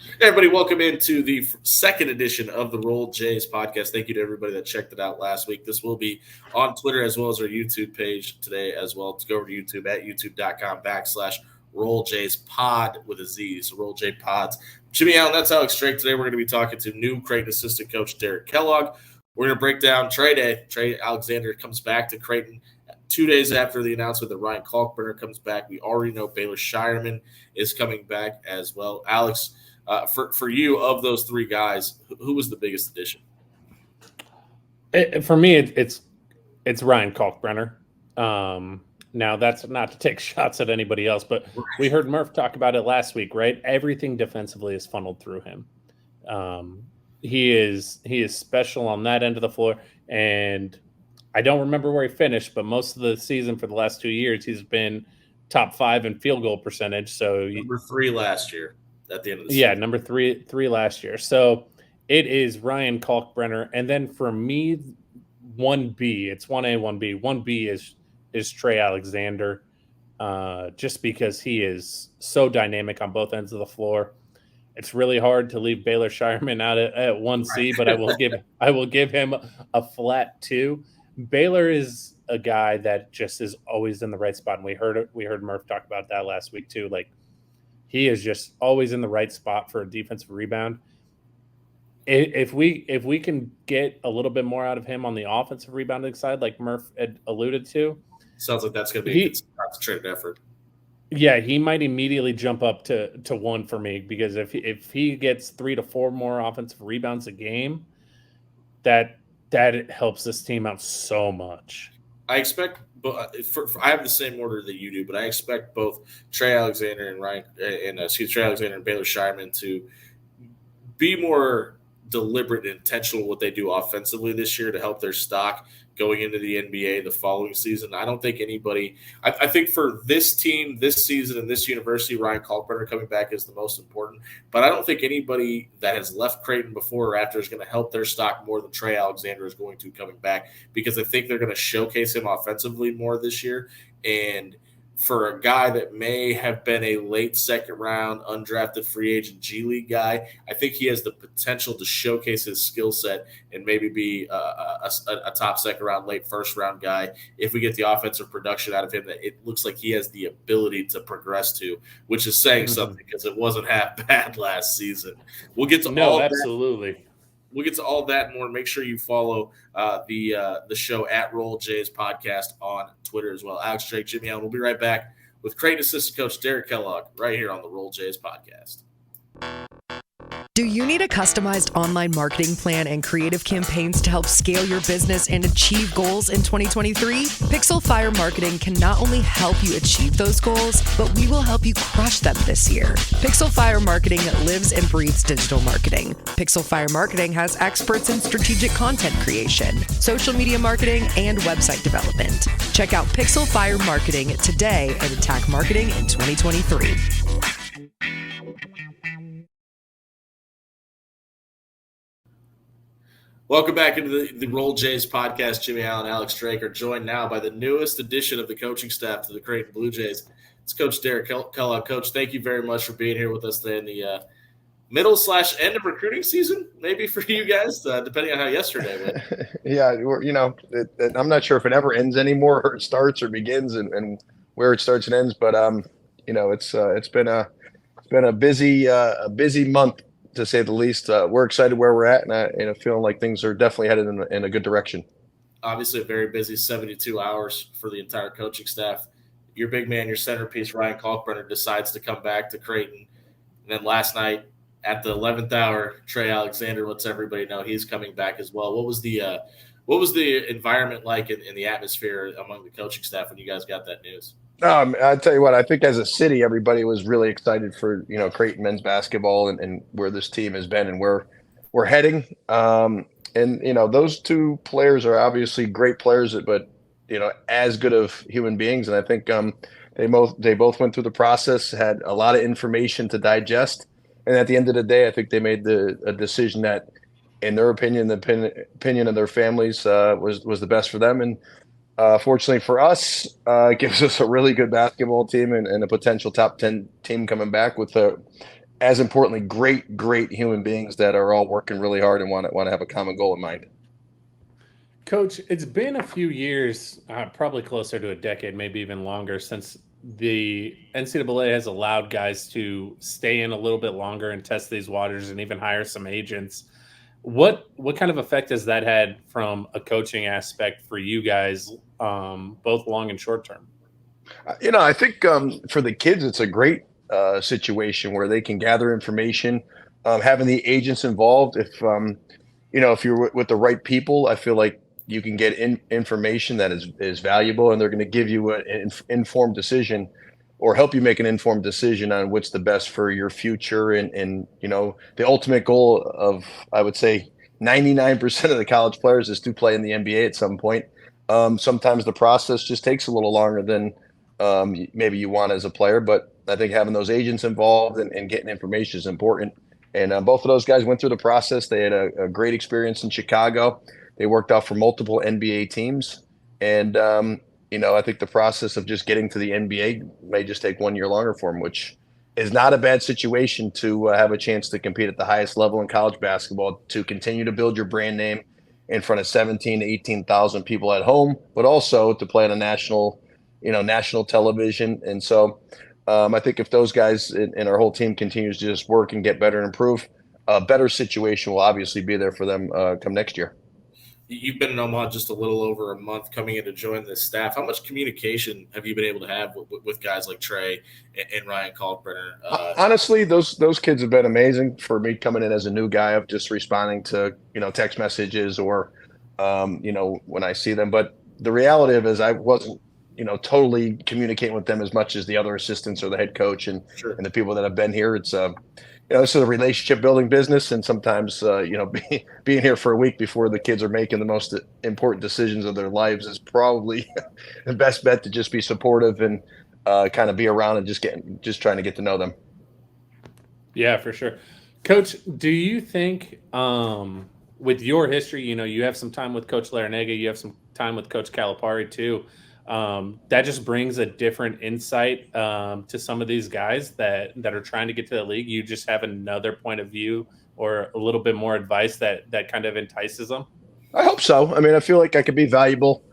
Hey everybody, welcome into the second edition of the Roll Jays podcast. Thank you to everybody that checked it out last week. This will be on Twitter as well as our YouTube page today as well. To go over to YouTube at youtube.com/Roll Jays Pod with a Z. So Roll J Pods. Jimmy Allen, that's Alex Drake. Today we're going to be talking to new Creighton Assistant Coach Derek Kellogg. We're going to break down Trey Day. Trey Alexander comes back to Creighton 2 days after the announcement that Ryan Kalkbrenner comes back. We already know Baylor Shireman is coming back as well. Alex, for you, of those three guys, who was the biggest addition? For me, it's Ryan Kalkbrenner. Now, that's not to take shots at anybody else, but we heard Murph talk about it last week, right? Everything defensively is funneled through him. He is special on that end of the floor, and I don't remember where he finished, but most of the season for the last 2 years, he's been top 5 in field goal percentage. So number 3 last year. At the end of the season. Yeah, number three last year. So it is Ryan Kalkbrenner. And then for me, 1B, it's 1A, 1B. 1B is Trey Alexander, just because he is so dynamic on both ends of the floor. It's really hard to leave Baylor Shireman out at 1C, but I will give him a flat 2. Baylor is a guy that just is always in the right spot, and we heard Murph talk about that last week too. Like, he is just always in the right spot for a defensive rebound. If we can get a little bit more out of him on the offensive rebounding side, like Murph had alluded to, sounds like that's going to be a concentrated effort. Yeah, he might immediately jump up to 1 for me, because if he gets 3 to 4 more offensive rebounds a game, that helps this team out so much. I expect, but I have the same order that you do, but I expect both Trey Alexander and Trey Alexander and Baylor Shireman to be more deliberate and intentional what they do offensively this year to help their stock going into the NBA the following season. I don't think anybody – I think for this team, this season, and this university, Ryan Kalkbrenner coming back is the most important. But I don't think anybody that has left Creighton before or after is going to help their stock more than Trey Alexander is going to coming back, because I think they're going to showcase him offensively more this year. And for a guy that may have been a late second round undrafted free agent G League guy, I think he has the potential to showcase his skill set and maybe be a top second round, late first round guy if we get the offensive production out of him that it looks like he has the ability to progress to, which is saying something, because it wasn't half bad last season. We'll get to all absolutely. That. We'll get to all that and more. Make sure you follow the show at Roll Jays Podcast on Twitter as well. Alex Drake, Jimmy Allen. We'll be right back with Creighton Assistant Coach Derek Kellogg right here on the Roll Jays Podcast. Do you need a customized online marketing plan and creative campaigns to help scale your business and achieve goals in 2023? Pixel Fire Marketing can not only help you achieve those goals, but we will help you crush them this year. Pixel Fire Marketing lives and breathes digital marketing. Pixel Fire Marketing has experts in strategic content creation, social media marketing, and website development. Check out Pixel Fire Marketing today and attack marketing in 2023. Welcome back into the Roll Jays podcast. Jimmy Allen, Alex Drake are joined now by the newest addition of the coaching staff to the Creighton Blue Jays. It's Coach Derek Kellogg. Coach, thank you very much for being here with us today in the middle/end of recruiting season, maybe for you guys, depending on how yesterday went. Yeah, I'm not sure if it ever ends anymore, or it starts or begins, and where it starts and ends. But it's been a busy month, to say the least. We're excited where we're at, and feeling like things are definitely headed in a good direction. Obviously, a very busy 72 hours for the entire coaching staff. Your big man, your centerpiece, Ryan Kalkbrenner, decides to come back to Creighton. And then last night at the 11th hour, Trey Alexander lets everybody know he's coming back as well. What was the environment like in the atmosphere among the coaching staff when you guys got that news? I tell you what, I think as a city, everybody was really excited for Creighton men's basketball and where this team has been and where we're heading. Those two players are obviously great players, but as good of human beings. And I think they both went through the process, had a lot of information to digest, and at the end of the day, I think they made a decision that, in their opinion, the opinion of their families, was the best for them. And fortunately for us, it gives us a really good basketball team and a potential top 10 team coming back with as importantly, great human beings that are all working really hard and want to have a common goal in mind. Coach, it's been a few years, probably closer to a decade, maybe even longer, since the NCAA has allowed guys to stay in a little bit longer and test these waters and even hire some agents. What kind of effect has that had from a coaching aspect for you guys, both long and short term? I think for the kids, it's a great situation where they can gather information, having the agents involved. If you're with the right people, I feel like you can get information that is valuable, and they're going to give you an informed decision or help you make an informed decision on what's the best for your future. And the ultimate goal of, I would say, 99% of the college players is to play in the NBA at some point. Sometimes the process just takes a little longer than maybe you want as a player, but I think having those agents involved and getting information is important. And both of those guys went through the process. They had a great experience in Chicago. They worked out for multiple NBA teams. And, I think the process of just getting to the NBA may just take 1 year longer for them, which is not a bad situation to have a chance to compete at the highest level in college basketball, to continue to build your brand name in front of 17 to 18,000 people at home, but also to play on a national television. And so I think if those guys and our whole team continues to just work and get better and improve, a better situation will obviously be there for them come next year. You've been in Omaha just a little over a month coming in to join the staff. How much communication have you been able to have with guys like Trey and Ryan Kalkbrenner? Honestly, those kids have been amazing for me coming in as a new guy, of just responding to, text messages or, when I see them. But the reality of it is I wasn't, totally communicating with them as much as the other assistants or the head coach and the people that have been here. It's, this is a relationship building business. And sometimes, being here for a week before the kids are making the most important decisions of their lives is probably the best bet, to just be supportive and kind of be around and just trying to get to know them. Yeah, for sure. Coach, do you think with your history, you have some time with Coach Larinaga, you have some time with Coach Calipari too, that just brings a different insight to some of these guys that are trying to get to the league? You just have another point of view or a little bit more advice that kind of entices them? I hope so. I mean, I feel like I could be valuable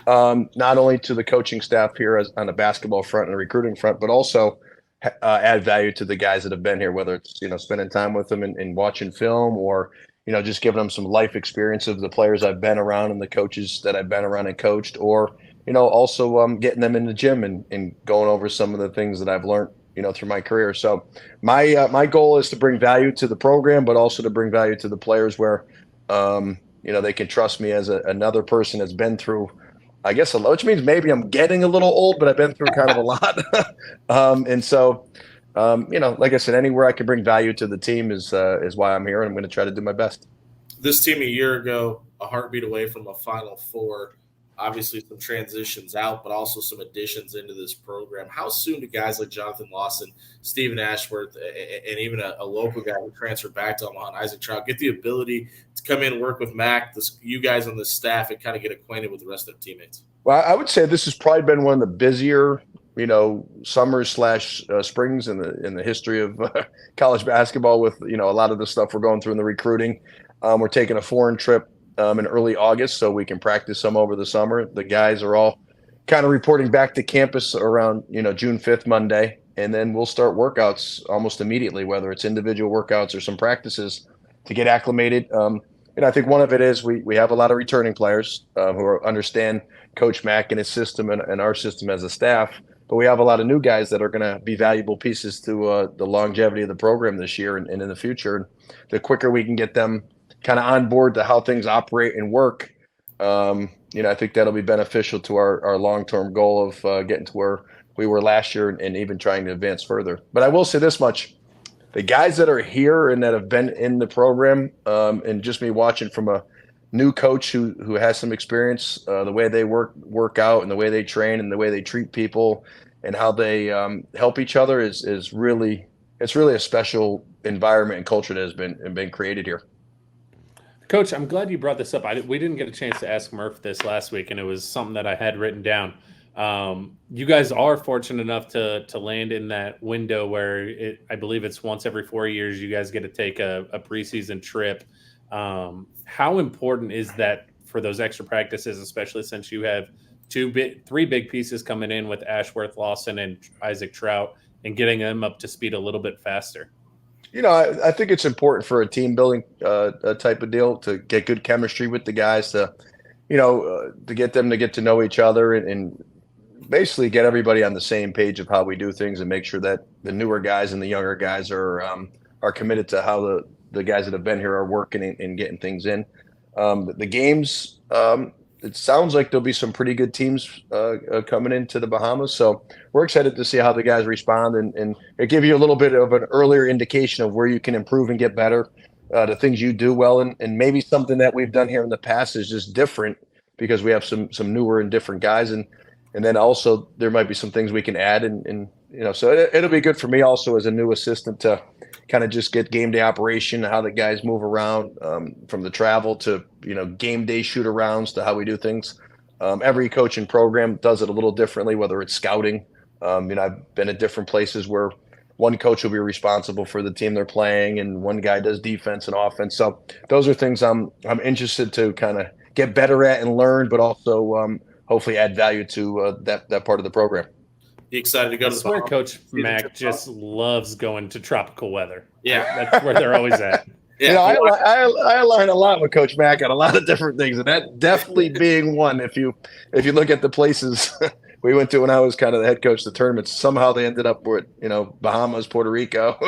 not only to the coaching staff here on the basketball front and the recruiting front, but also add value to the guys that have been here, whether it's, spending time with them and watching film, or, just giving them some life experience of the players I've been around and the coaches that I've been around and coached, or, also getting them in the gym and going over some of the things that I've learned, through my career. So my goal is to bring value to the program, but also to bring value to the players where, they can trust me as another person that's been through, I guess, a lot, which means maybe I'm getting a little old, but I've been through kind of a lot. And so, like I said, anywhere I can bring value to the team is why I'm here, and I'm going to try to do my best. This team a year ago, a heartbeat away from a Final Four. Obviously, some transitions out, but also some additions into this program. How soon do guys like Jonathan Lawson, Stephen Ashworth, and even a local guy who transferred back to Omaha, Isaac Trout, get the ability to come in and work with Mac, you guys on the staff, and kind of get acquainted with the rest of their teammates? Well, I would say this has probably been one of the busier, summers / springs in the history of college basketball, with, a lot of the stuff we're going through in the recruiting. We're taking a foreign trip in early August, so we can practice some over the summer. The guys are all kind of reporting back to campus around, June 5th, Monday. And then we'll start workouts almost immediately, whether it's individual workouts or some practices to get acclimated. I think one of it is we have a lot of returning players who understand Coach Mack and his system and our system as a staff. But we have a lot of new guys that are going to be valuable pieces to the longevity of the program this year and in the future. And the quicker we can get them kind of on board to how things operate and work, I think that'll be beneficial to our long-term goal of getting to where we were last year and even trying to advance further. But I will say this much: the guys that are here and that have been in the program, and just me watching from a new coach who has some experience, the way they work out and the way they train and the way they treat people and how they help each other is really a special environment and culture that has been created here. Coach, I'm glad you brought this up. We didn't get a chance to ask Murph this last week, and it was something that I had written down. You guys are fortunate enough to land in that window where I believe it's once every 4 years you guys get to take a preseason trip. How important is that for those extra practices, especially since you have three big pieces coming in with Ashworth, Lawson, and Isaac Trout, and getting them up to speed a little bit faster? I think it's important for a team building type of deal to get good chemistry with the guys, to get them to get to know each other, and basically get everybody on the same page of how we do things, and make sure that the newer guys and the younger guys are committed to how the guys that have been here are working and getting things in. The games, it sounds like there'll be some pretty good teams coming into the Bahamas. So we're excited to see how the guys respond, and it give you a little bit of an earlier indication of where you can improve and get better, the things you do well. And maybe something that we've done here in the past is just different because we have some newer and different guys. And then also there might be some things we can add. And so it'll be good for me also as a new assistant to kind of just get game day operation, how the guys move around, from the travel to, game day shoot arounds to how we do things. Every coaching program does it a little differently, whether it's scouting. I've been at different places where one coach will be responsible for the team they're playing, and one guy does defense and offense. So those are things I'm interested to kind of get better at and learn, but also hopefully add value to that part of the program. You excited to go to the Bahamas? Coach Mack just loves going to tropical weather. Yeah. That's where they're always at. Yeah, I align a lot with Coach Mack on a lot of different things, and that definitely being one. If you look at the places we went to when I was kind of the head coach of the tournaments, somehow they ended up with Bahamas, Puerto Rico,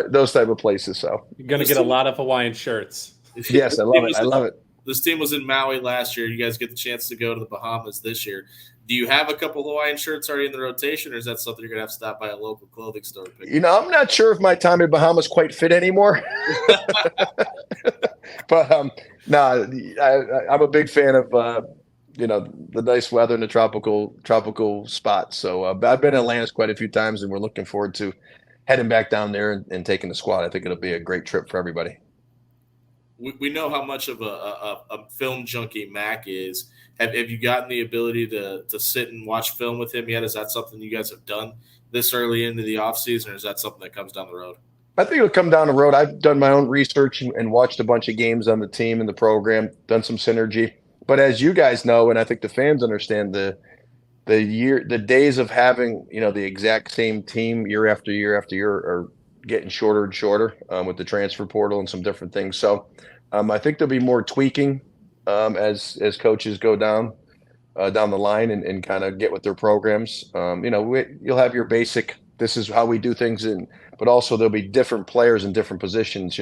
those type of places. So you're gonna get a lot of Hawaiian shirts. Yes, I love it. I love it. This team was in Maui last year. You guys get the chance to go to the Bahamas this year. Do you have a couple Hawaiian shirts already in the rotation, or is that something you're going to have to stop by a local clothing store to pick up? I'm not sure if my time in Bahamas quite fit anymore. But I'm a big fan of the nice weather and the tropical spots. So I've been in Atlantis quite a few times, and we're looking forward to heading back down there and taking the squad. I think it'll be a great trip for everybody. We know how much of a film junkie Mac is. Have you gotten the ability to sit and watch film with him yet? Is that something you guys have done this early into the offseason, or is that something that comes down the road? I think it'll come down the road. I've done my own research and watched a bunch of games on the team and the program, done some synergy. But as you guys know, and I think the fans understand, the days of having the exact same team year after year after year are getting shorter and shorter with the transfer portal and some different things. So I think there'll be more tweaking as coaches go down the line and kind of get with their programs. You'll have your basic, this is how we do things, but also there'll be different players in different positions.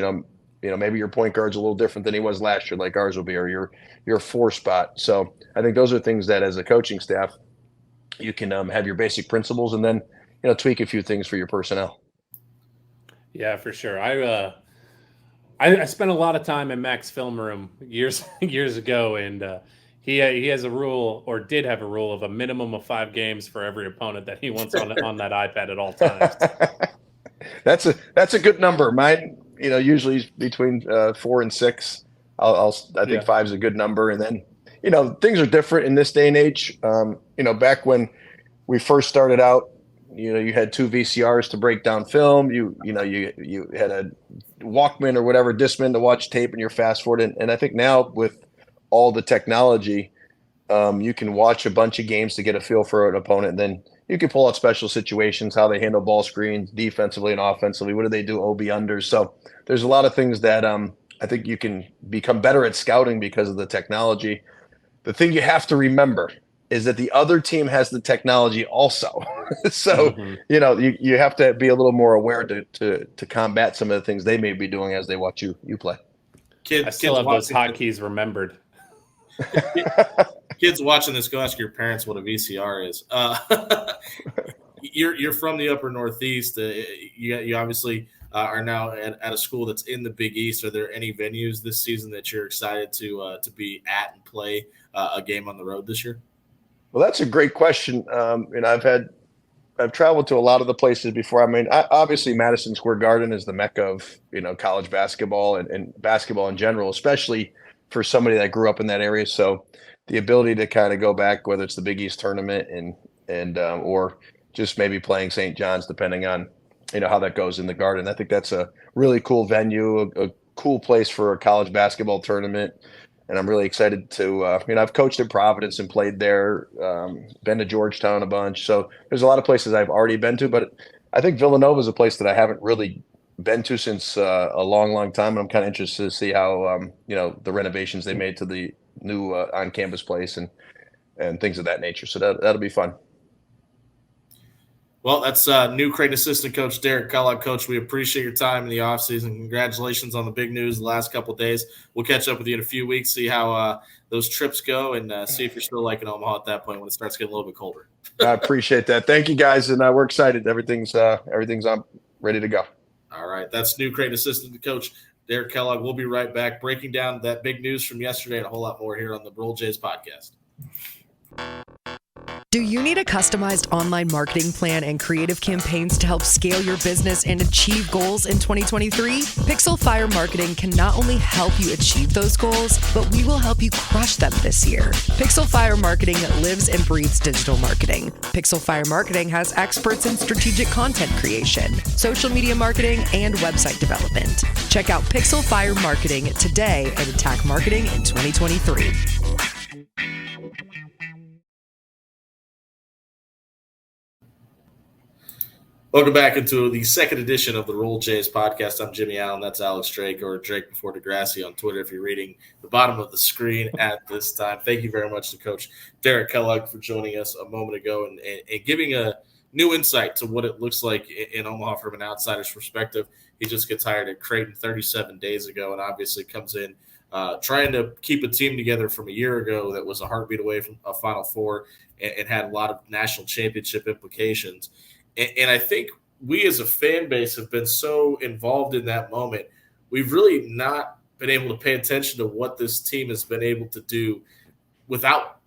Maybe your point guard's a little different than he was last year, like ours will be, or your 4 spot. So I think those are things that as a coaching staff, you can have your basic principles and then tweak a few things for your personnel. Yeah, for sure. I spent a lot of time in Mac's film room years ago, and he has a rule, or did have a rule, of a minimum of 5 games for every opponent that he wants on that iPad at all times. That's a good number. Mine, usually between 4 and 6. I think 5 is a good number, and then things are different in this day and age. Back when we first started out, you had 2 VCRs to break down film. You had a Walkman or whatever, Discman to watch tape, and you're fast forward. And I think now with all the technology, you can watch a bunch of games to get a feel for an opponent. And then you can pull out special situations, how they handle ball screens defensively and offensively. What do they do? OB unders. So there's a lot of things that I think you can become better at scouting because of the technology. The thing you have to remember is that the other team has the technology also. So, you have to be a little more aware to combat some of the things they may be doing as they watch you play. I still have those hotkeys remembered. Kids watching this, go ask your parents what a VCR is. You're from the upper Northeast. You obviously are now at a school that's in the Big East. Are there any venues this season that you're excited to be at and play a game on the road this year? Well, that's a great question. And I've traveled to a lot of the places before. I mean, obviously Madison Square Garden is the mecca of, college basketball and basketball in general, especially for somebody that grew up in that area. So the ability to kind of go back, whether it's the Big East tournament and or just maybe playing St. John's, depending on how that goes in the Garden. I think that's a really cool venue, a cool place for a college basketball tournament. And I'm really excited to, I've coached in Providence and played there, been to Georgetown a bunch. So there's a lot of places I've already been to, but I think Villanova is a place that I haven't really been to since a long, long time. And I'm kind of interested to see how, the renovations they made to the new on-campus place and things of that nature. So that'll be fun. Well, that's new Creighton Assistant Coach Derek Kellogg. Coach, we appreciate your time in the offseason. Congratulations on the big news the last couple of days. We'll catch up with you in a few weeks, see how those trips go, and see if you're still liking Omaha at that point when it starts getting a little bit colder. I appreciate that. Thank you, guys, and we're excited. Everything's on, ready to go. All right, that's new Creighton Assistant Coach Derek Kellogg. We'll be right back breaking down that big news from yesterday and a whole lot more here on the Roll Jays podcast. Do you need a customized online marketing plan and creative campaigns to help scale your business and achieve goals in 2023? Pixel Fire Marketing can not only help you achieve those goals, but we will help you crush them this year. Pixel Fire Marketing lives and breathes digital marketing. Pixel Fire Marketing has experts in strategic content creation, social media marketing, and website development. Check out Pixel Fire Marketing today and attack marketing in 2023. Welcome back into the second edition of the Roll Jays podcast. I'm Jimmy Allen. That's Alex Drake, or Drake before Degrassi on Twitter if you're reading the bottom of the screen at this time. Thank you very much to Coach Derek Kellogg for joining us a moment ago and giving a new insight to what it looks like in Omaha from an outsider's perspective. He just gets hired at Creighton 37 days ago and obviously comes in trying to keep a team together from a year ago that was a heartbeat away from a Final Four and had a lot of national championship implications. And I think we as a fan base have been so involved in that moment, we've really not been able to pay attention to what this team has been able to do without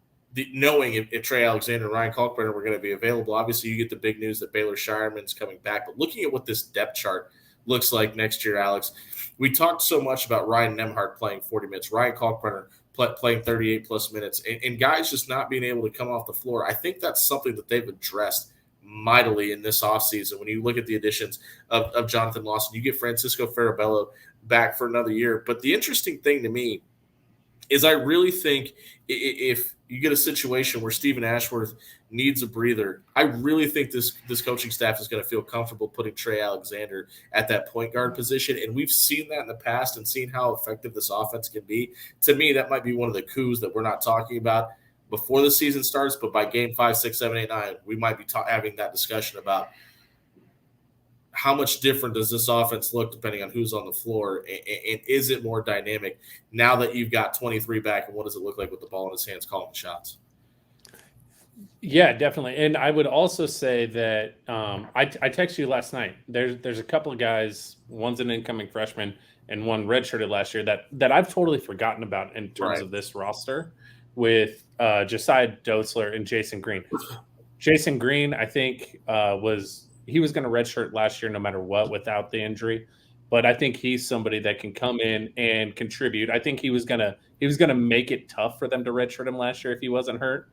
knowing if Trey Alexander and Ryan Kalkbrenner were going to be available. Obviously, you get the big news that Baylor Shireman's coming back. But looking at what this depth chart looks like next year, Alex, we talked so much about Ryan Nembhard playing 40 minutes, Ryan Kalkbrenner playing 38-plus minutes, and guys just not being able to come off the floor. I think that's something that they've addressed mightily in this offseason. When you look at the additions of Jonathan Lawson, you get Francisco Farabello back for another year. But the interesting thing to me is I really think if you get a situation where Stephen Ashworth needs a breather, I really think this coaching staff is going to feel comfortable putting Trey Alexander at that point guard position. And we've seen that in the past and seen how effective this offense can be. To me, that might be one of the coups that we're not talking about before the season starts, but by game 5, 6, 7, 8, 9, we might be having that discussion about how much different does this offense look depending on who's on the floor, and is it more dynamic now that you've got 23 back, and what does it look like with the ball in his hands calling the shots? Yeah, definitely. And I would also say that I texted you last night. There's a couple of guys, one's an incoming freshman and one redshirted last year that I've totally forgotten about in terms of this roster, with Josiah Dotzler and Jason Green. Jason Green, I think, was going to redshirt last year no matter what without the injury. But I think he's somebody that can come in and contribute. I think he was gonna make it tough for them to redshirt him last year if he wasn't hurt,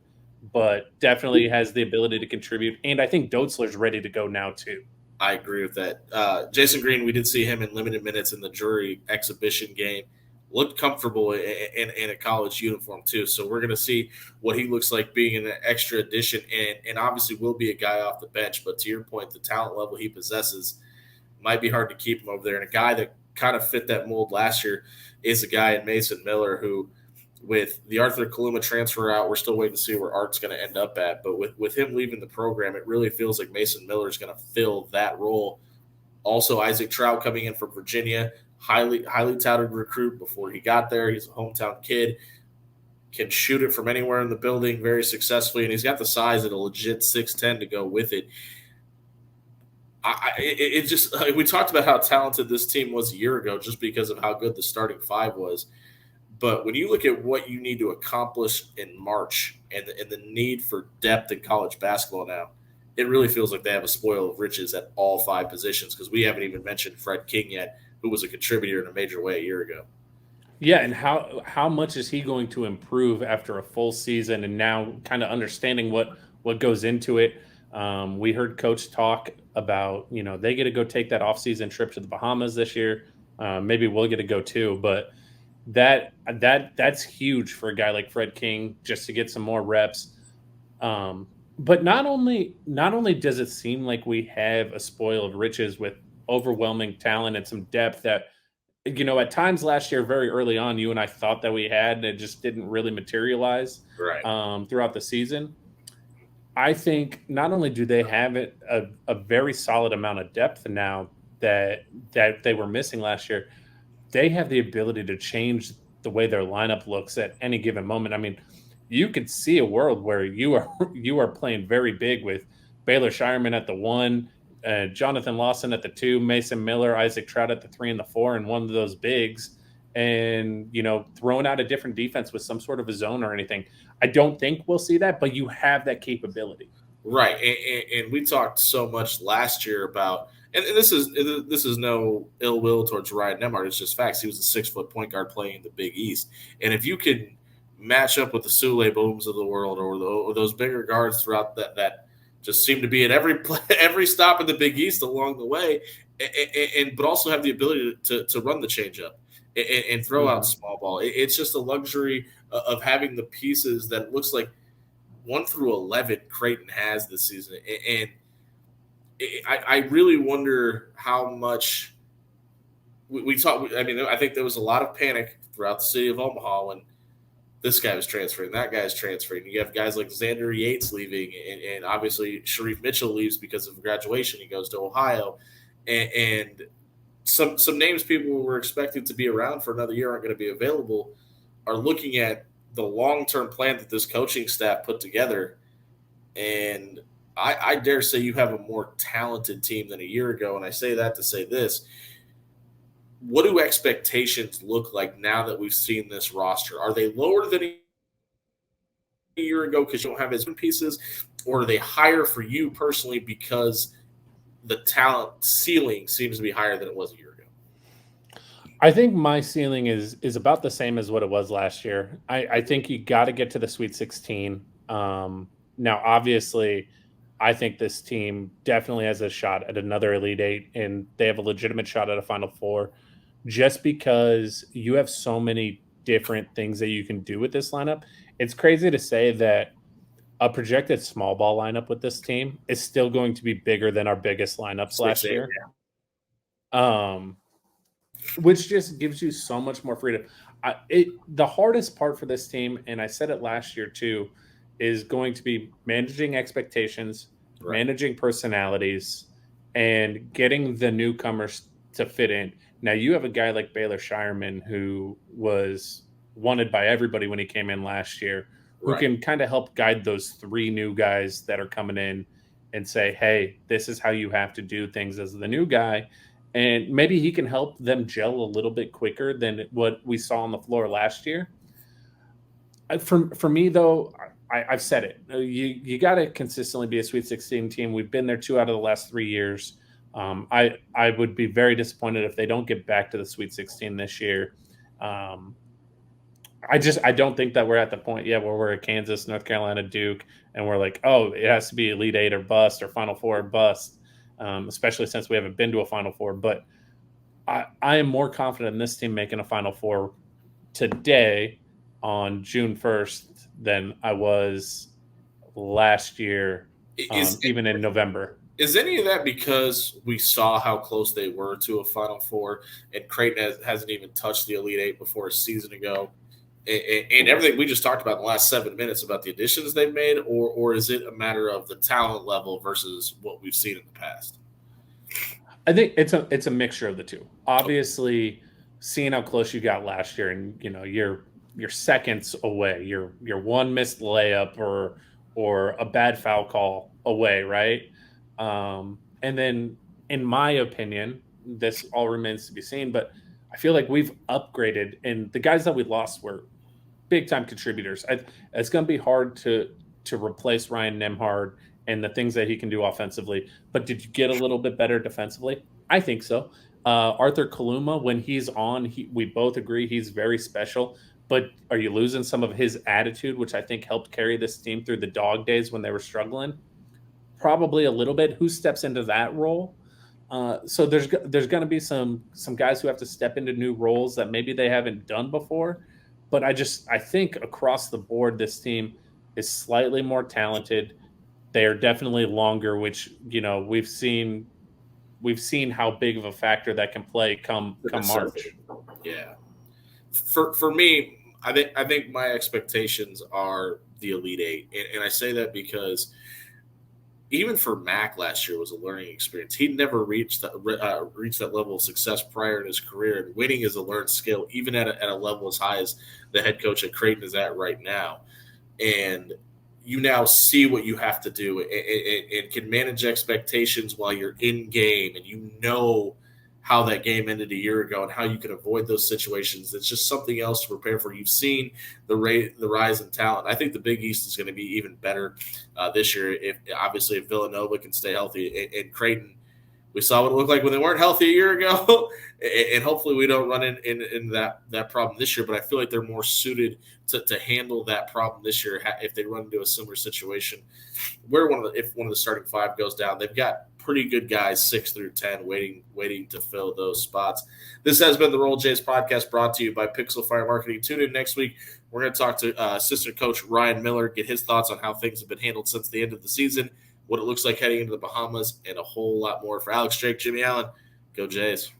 but definitely has the ability to contribute. And I think Dotzler's ready to go now too. I agree with that. Jason Green, we did see him in limited minutes in the Drury exhibition game. Looked comfortable in a college uniform too. So we're going to see what he looks like being an extra addition, and obviously will be a guy off the bench. But to your point, the talent level he possesses might be hard to keep him over there. And a guy that kind of fit that mold last year is a guy in Mason Miller who, with the Arthur Kaluma transfer out, we're still waiting to see where Art's going to end up at. But with him leaving the program, it really feels like Mason Miller is going to fill that role. Also, Isaac Trout coming in from Virginia, highly touted recruit before he got there. He's a hometown kid, can shoot it from anywhere in the building very successfully, and he's got the size at a legit 6'10" to go with it. We talked about how talented this team was a year ago just because of how good the starting five was. But when you look at what you need to accomplish in March and the need for depth in college basketball now, it really feels like they have a spoil of riches at all five positions, because we haven't even mentioned Fred King yet, who was a contributor in a major way a year ago. Yeah, and how much is he going to improve after a full season and now kind of understanding what goes into it? We heard Coach talk about, they get to go take that off-season trip to the Bahamas this year. Maybe we'll get to go too, but that's huge for a guy like Fred King just to get some more reps. But not only does it seem like we have a spoil of riches with overwhelming talent and some depth that at times last year, very early on, you and I thought that we had, and it just didn't really materialize Right. throughout the season. I think not only do they have a very solid amount of depth now that they were missing last year, they have the ability to change the way their lineup looks at any given moment. I mean, you could see a world where you are playing very big with Baylor Shireman at the 1, Jonathan Lawson at the 2, Mason Miller, Isaac Trout at the 3 and the 4, and one of those bigs, and throwing out a different defense with some sort of a zone or anything. I don't think we'll see that, but you have that capability. Right, and we talked so much last year about, and this is no ill will towards Ryan Nembhard. It's just facts. He was a 6-foot point guard playing in the Big East, and if you can match up with the Sule Booms of the world or those bigger guards throughout that just seem to be at every stop in the Big East along the way, but also have the ability to run the changeup and throw out small ball. It's just a luxury of having the pieces that it looks like 1 through 11 Creighton has this season. And I really wonder how much we talk. I mean, I think there was a lot of panic throughout the city of Omaha when this guy was transferring, that guy's transferring. You have guys like Xander Yates leaving, and obviously Sharif Mitchell leaves because of graduation. He goes to Ohio. And some names people were expecting to be around for another year aren't going to be available, are looking at the long-term plan that this coaching staff put together. And I dare say you have a more talented team than a year ago. And I say that to say this. What do expectations look like now that we've seen this roster? Are they lower than a year ago because you don't have as many pieces, or are they higher for you personally because the talent ceiling seems to be higher than it was a year ago? I think my ceiling is about the same as what it was last year. I think you got to get to the Sweet 16. Now, obviously, I think this team definitely has a shot at another Elite Eight, and they have a legitimate shot at a Final Four, just because you have so many different things that you can do with this lineup. It's crazy to say that a projected small ball lineup with this team is still going to be bigger than our biggest lineups last year. Which just gives you so much more freedom. The hardest part for this team, and I said it last year too, is going to be managing expectations, managing personalities, and getting the newcomers to fit in. Now, you have a guy like Baylor Shireman, who was wanted by everybody when he came in last year, who can kind of help guide those 3 new guys that are coming in and say, hey, this is how you have to do things as the new guy. And maybe he can help them gel a little bit quicker than what we saw on the floor last year. For me, though, I've said it. You got to consistently be a Sweet 16 team. We've been there 2 out of the last 3 years. I would be very disappointed if they don't get back to the Sweet 16 this year. I don't think that we're at the point yet where we're at Kansas, North Carolina, Duke, and we're like, oh, it has to be Elite Eight or bust or Final Four or bust, especially since we haven't been to a Final Four. But I am more confident in this team making a Final Four today on June 1st than I was last year, even in November. Is any of that because we saw how close they were to a Final Four, and Creighton hasn't even touched the Elite Eight before a season ago? And everything we just talked about in the last 7 minutes about the additions they've made, or is it a matter of the talent level versus what we've seen in the past? I think it's a mixture of the two. Obviously, seeing how close you got last year, and you're seconds away, you're one missed layup or a bad foul call away, right? And then, in my opinion, this all remains to be seen, but I feel like we've upgraded, and the guys that we lost were big-time contributors. It's going to be hard to replace Ryan Nembhard and the things that he can do offensively, but did you get a little bit better defensively? I think so. Arthur Kaluma, when he's on, we both agree he's very special. But are you losing some of his attitude, which I think helped carry this team through the dog days when they were struggling? Probably a little bit. Who steps into that role? So there's going to be some guys who have to step into new roles that maybe they haven't done before. But I think across the board, this team is slightly more talented. They are definitely longer, which we've seen how big of a factor that can play come March. Yeah. For me, I think my expectations are the Elite Eight, and I say that because even for Mac last year was a learning experience. He never reached that level of success prior in his career, and winning is a learned skill, even at a level as high as the head coach at Creighton is at right now. And you now see what you have to do and can manage expectations while you're in game, and you know how that game ended a year ago and how you can avoid those situations. It's just something else to prepare for. You've seen the rise in talent. I think the Big East is going to be even better this year if Villanova can stay healthy. And Creighton, we saw what it looked like when they weren't healthy a year ago, and hopefully we don't run in that problem this year. But I feel like they're more suited to handle that problem this year if they run into a similar situation where if one of the starting five goes down. They've got pretty good guys 6 through 10 waiting to fill those spots. This has been the Roll Jays podcast, brought to you by Pixel Fire Marketing. Tune in next week. We're going to talk to Assistant Coach Ryan Miller, get his thoughts on how things have been handled since the end of the season, what it looks like heading into the Bahamas, and a whole lot more. For Alex Drake, Jimmy Allen, go Jays.